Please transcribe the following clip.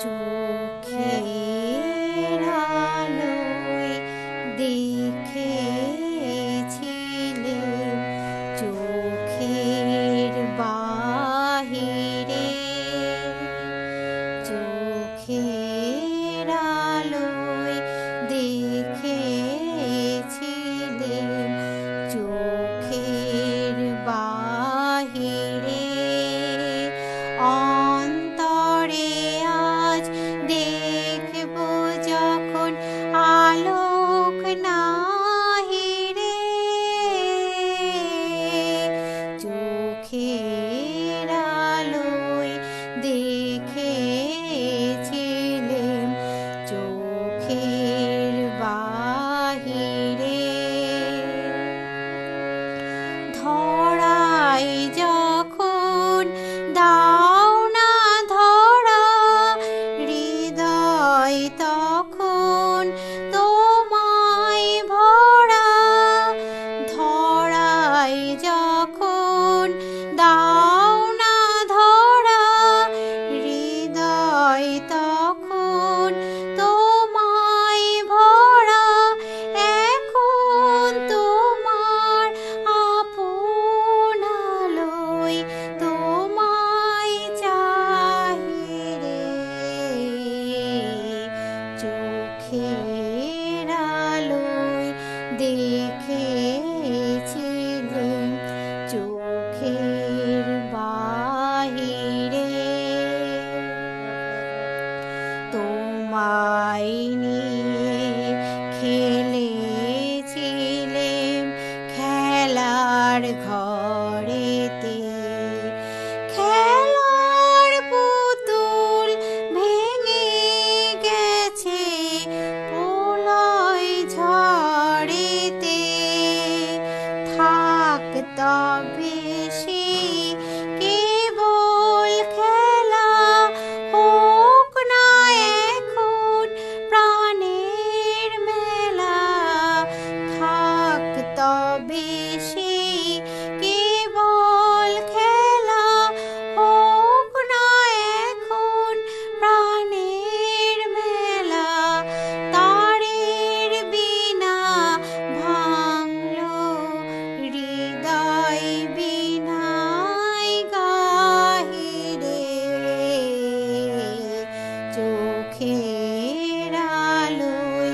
চোখের আলোয় দেখেছিলে চোখের বাহিরে, চোখের আলোয় দেখেছিলে চোখের বাহিরে। অন্তরে আজ দেখব যখন আলোক নাহিরে, চোখের আলোয় দেখেছিলেম চোখের বাহিরে। ধরাই যখন দাও না ধরা, হৃদয় তখন তোমায় ভরা। ধরাই যখন দাও না ধরা, হৃদয় তখন তোমায় ভরা। এখন তোমার আপন আলোয় তোমায় চাহিরে, চোখের আলোয় দেখেছিলেম চোখের বাহিরে। তোমায় নিয়ে খেলেছিলেম খেলার ঘরেতে, খেলার পুতুল ভেঙে গেছে প্রলয় ঝড়েতে। থাক তবে সে কেবল খেলা, হোক না এখন প্রাণের মেলা। থাক তবে সে কেবল খেলা, হোক না এখন প্রাণের মেলা। তারের বিনা ভাঙলো হৃদয় বিনায় গাহিরে, চোখের আলোয়